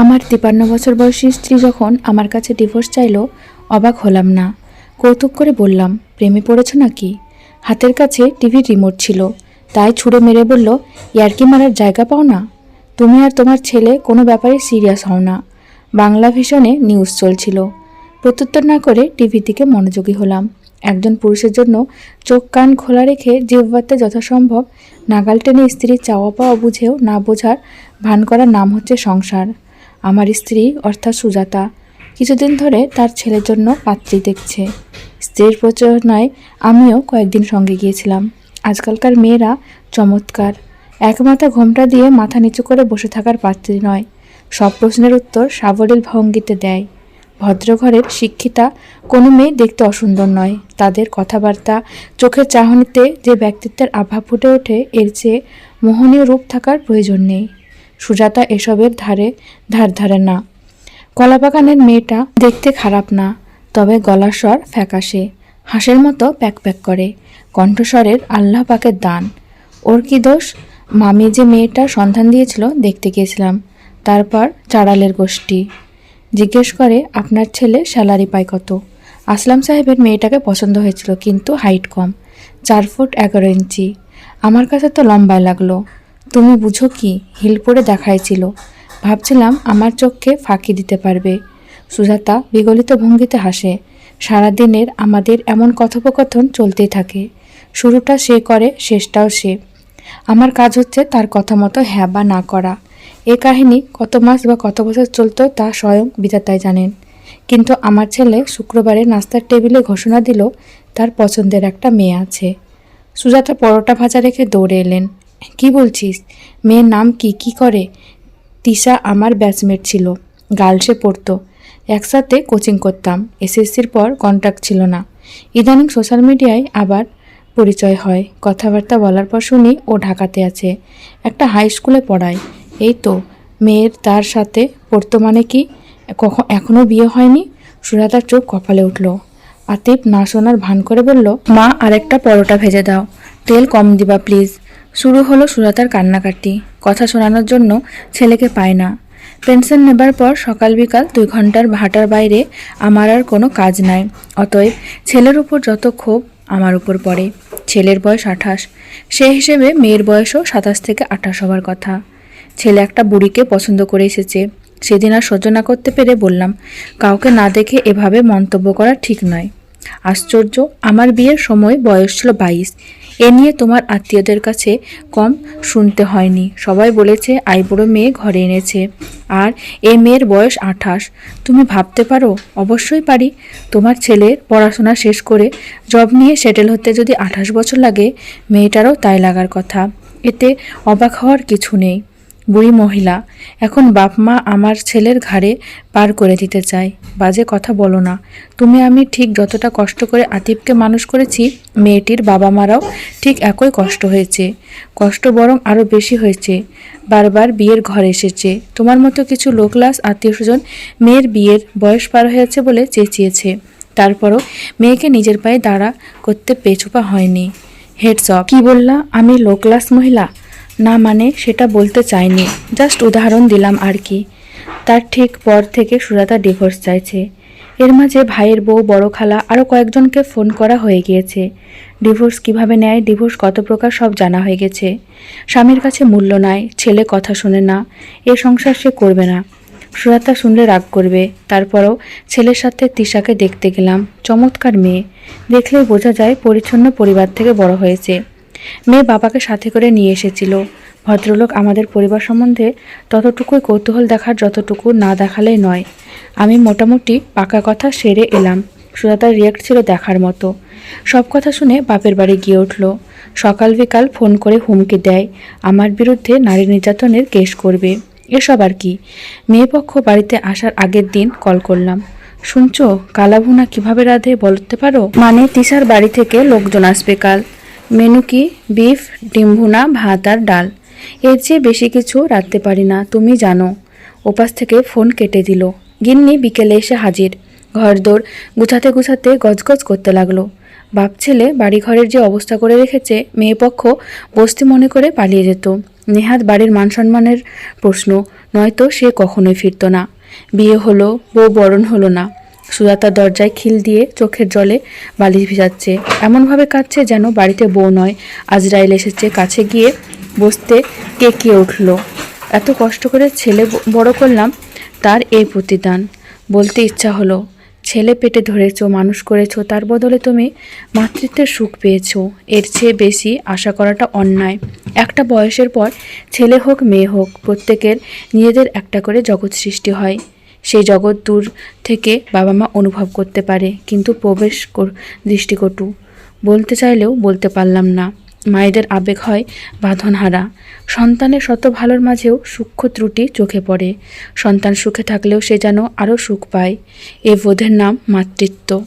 আমার 53 বছর বয়সী স্ত্রী যখন আমার কাছে ডিভোর্স চাইলো, অবাক হলাম না। কৌতুক করে বললাম, প্রেমে পড়েছ নাকি? হাতের কাছে টিভির রিমোট ছিল, তাই ছুঁড়ে মেরে বলল, ইয়ার্কি মারার জায়গা পাও না? তুমি আর তোমার ছেলে কোনো ব্যাপারে সিরিয়াস হও না। বাংলা ভিশনে নিউজ চলছিল। প্রত্যুত্তর না করে টিভির দিকে মনোযোগী হলাম। একজন পুরুষের জন্য চোখ কান খোলা রেখে জিহ্বাতে যথাসম্ভব নাগাল টেনে স্ত্রীর চাওয়া পাওয়া বুঝেও না বোঝার ভান করার নাম হচ্ছে সংসার। আমার স্ত্রী অর্থাৎ সুজাতা কিছুদিন ধরে তার ছেলের জন্য পাত্রী দেখছে। স্ত্রীর প্রচেষ্টায় আমিও কয়েকদিন সঙ্গে গিয়েছিলাম। আজকালকার মেয়েরা চমৎকার, এক মাথা ঘোমটা দিয়ে মাথা নিচু করে বসে থাকার পাত্রী নয়, সব প্রশ্নের উত্তর সাবলীল ভঙ্গিতে দেয়। ভদ্রঘরের শিক্ষিতা কোনো মেয়ে দেখতে অসুন্দর নয়, তাদের কথাবার্তা, চোখের চাহনিতে যে ব্যক্তিত্বের আভা ফুটে ওঠে, এর চেয়ে মোহনীয় রূপ থাকার প্রয়োজন নেই। সুজাতা এসবের ধারে না। কলাবাগানের মেয়েটা দেখতে খারাপ না, তবে গলার স্বর ফ্যাকাশে, হাঁসের মতো প্যাক প্যাক করে, কণ্ঠস্বরের আল্লাহ পাকের দান। ওর কি দোষ? মামি যে মেয়েটার সন্ধান দিয়েছিল, দেখতে গিয়েছিলাম, তারপর চাড়ালের গোষ্ঠী। জিজ্ঞেস করে, আপনার ছেলে স্যালারি পায় কত? আসলাম সাহেবের মেয়েটাকে পছন্দ হয়েছিল, কিন্তু হাইট কম, 4 ফুট 11 ইঞ্চি। আমার কাছে তো লম্বায় লাগলো। তুমি বুঝো কি, হিল পরে দেখাইছিল। ভাবছিলাম আমার চোখকে ফাঁকি দিতে পারবে। সুজাতা বিগলিত ভঙ্গিতে হাসে। সারাদিনের আমাদের এমন কথোপকথন চলতেই থাকে। শুরুটা সে করে, শেষটাও সে। আমার কাজ হচ্ছে তার কথা মতো হ্যাঁ বা না করা। এ কাহিনী কত মাস বা কত বছর চলত তা স্বয়ং বিধাতাই জানেন। কিন্তু আমার ছেলে শুক্রবারে নাস্তার টেবিলে ঘোষণা দিল তার পছন্দের একটা মেয়ে আছে। সুজাতা পরোটা ভাজা রেখে দৌড়ে এলেন। কি বলছিস? মেয়ের নাম কি? কি করে? তিশা আমার ব্যাচমেট ছিল, গার্লসে পড়তো, একসাথে কোচিং করতাম। এসএসসির পর কন্ট্যাক্ট ছিল না। ইদানিং সোশ্যাল মিডিয়ায় আবার পরিচয় হয়। কথাবার্তা বলার পর শুনি ও ঢাকাতে আছে, একটা হাই স্কুলে পড়ায়। এই তো, মেয়ের তার সাথে পড়তো মানে কি? এখনও বিয়ে হয়নি? সুজাতার চোখ কপালে উঠল। আতিফ না শোনার ভান করে বলল, মা আরেকটা পরোটা ভেজে দাও, তেল কম দিবা প্লিজ। শুরু হলো সুজাতার কান্নাকাটি। কথা শোনানোর জন্য ছেলেকে পায় না। পেনশন নেবার পর সকাল বিকাল 2 ঘন্টার হাঁটার বাইরে আমার আর কোনো কাজ নাই। অতএব ছেলের উপর যত ক্ষোভ আমার উপর পড়ে। ছেলের বয়স 28, সে হিসেবে মেয়ের বয়সও 27 থেকে 28 হবার কথা। ছেলে একটা বুড়িকে পছন্দ করে এসেছে। সেদিন আর সহ্য না করতে পেরে বললাম, কাউকে না দেখে এভাবে মন্তব্য করা ঠিক নয়। আশ্চর্য, আমার বিয়ের সময় বয়স ছিল 22। এ নিয়ে তোমার আত্মীয়দের কাছে কম শুনতে হয়নি। সবাই বলেছে আইবুড়ো মেয়ে ঘরে এনেছে, আর এ মেয়ের বয়স 28। তুমি ভাবতে পারো? অবশ্যই পারি। তোমার ছেলের পড়াশোনা শেষ করে জব নিয়ে সেটেল হতে যদি 28 বছর লাগে, মেয়েটারও তাই লাগার কথা। এতে অবাক হওয়ার কিছু নেই। বুড়ি মহিলা, এখন বাপ মা আমার ছেলের ঘাড়ে পার করে দিতে চায়। বাজে কথা বলো না। তুমি আমি ঠিক যতটা কষ্ট করে আতিফকে মানুষ করেছি, মেয়েটির বাবা মারাও ঠিক একই কষ্ট হয়েছে। কষ্ট বরং আরও বেশি হয়েছে। বারবার বিয়ের ঘরে এসেছে। তোমার মতো কিছু লো ক্লাস আত্মীয় স্বজন মেয়ের বিয়ের বয়স পার হয়েছে বলে চেঁচিয়েছে। তারপরও মেয়েকে নিজের পায়ে দাঁড়া করতে পেছুপা হয়নি। Heads off. কি বললা? আমি লো ক্লাস মহিলা? না মানে সেটা বলতে চাইনি, জাস্ট উদাহরণ দিলাম আর কি। তার ঠিক পর থেকে সুজাতা ডিভোর্স চাইছে। এর মাঝে ভাইয়ের বউ, বড় খালা, আরও কয়েকজনকে ফোন করা হয়ে গিয়েছে। ডিভোর্স কিভাবে নেয়, ডিভোর্স কত প্রকার, সব জানা হয়ে গেছে। স্বামীর কাছে মূল্য নাই, ছেলে কথা শোনে না, এ সংসার সে করবে না। সুজাতা শুনলে রাগ করবে। তারপরও ছেলের সাথে তিশাকে দেখতে গেলাম। চমৎকার মেয়ে, দেখলেই বোঝা যায় পরিচ্ছন্ন পরিবার থেকে বড় হয়েছে। মেয়ে বাবাকে সাথে করে নিয়ে এসেছিল। ভদ্রলোক আমাদের পরিবার সম্বন্ধে ততটুকুই কৌতূহল দেখার যতটুকু না দেখালেই নয়। আমি মোটামুটি পাকা কথা সেরে এলাম। সুজাতার রিয়াক্ট ছিল দেখার মতো। সব কথা শুনে বাপের বাড়ি গিয়ে উঠল। সকাল বিকাল ফোন করে হুমকি দেয় আমার বিরুদ্ধে নারী নির্যাতনের কেস করবে। এসব আর কি। মেয়ে পক্ষ বাড়িতে আসার আগের দিন কল করলাম। শুনছো, কালাভুনা কিভাবে রাঁধে বলতে পারো? মানে তিশার বাড়ি থেকে লোকজন আসবে কাল। মেনু কি? বিফ, ডিম ভুনা, ভাত আর ডাল। এর চেয়ে বেশি কিছু রাখতে পারি না, তুমি জানো। ওপাশ থেকে ফোন কেটে দিল। গিন্নি বিকেলে এসে হাজির। ঘরদোর গুছাতে গুছাতে গজগজ করতে লাগলো। বাপ ছেলে বাড়িঘরের যে অবস্থা করে রেখেছে, মেয়ে পক্ষ বস্তি মনে করে পালিয়ে যেত। নেহাত বাড়ির মান সম্মানের প্রশ্ন, নয়তো সে কখনোই ফিরত না। বিয়ে হলো, বউ বরণ হলো না। সুজাতা দরজায় খিল দিয়ে চোখের জলে বালিশ ভিজাচ্ছে, এমনভাবে কাঁদছে যেন বাড়িতে বউ নয় আজরাইল এসেছে। কাছে গিয়ে বসতে কেঁকিয়ে উঠল। এত কষ্ট করে ছেলে বড় করলাম, তার এই প্রতিদান। বলতে ইচ্ছা হলো, ছেলে পেটে ধরেছো, মানুষ করেছো, তার বদলে তুমি মাতৃত্বের সুখ পেয়েছো। এর চেয়ে বেশি আশা করাটা অন্যায়। একটা বয়সের পর ছেলে হোক মেয়ে হোক, প্রত্যেকের নিজেদের একটা করে জগৎ সৃষ্টি হয়। সেই জগৎ দূর থেকে বাবা মা অনুভব করতে পারে, কিন্তু দৃষ্টিকটু। বলতে চাইলেও বলতে পারলাম না। মায়েদের আবেগ হয় বাঁধনহারা। সন্তানের শত ভালোর মাঝেও সূক্ষ্ম ত্রুটি চোখে পড়ে। সন্তান সুখে থাকলেও সে যেন আরও সুখ পায়। এ বোধের নাম মাতৃত্ব।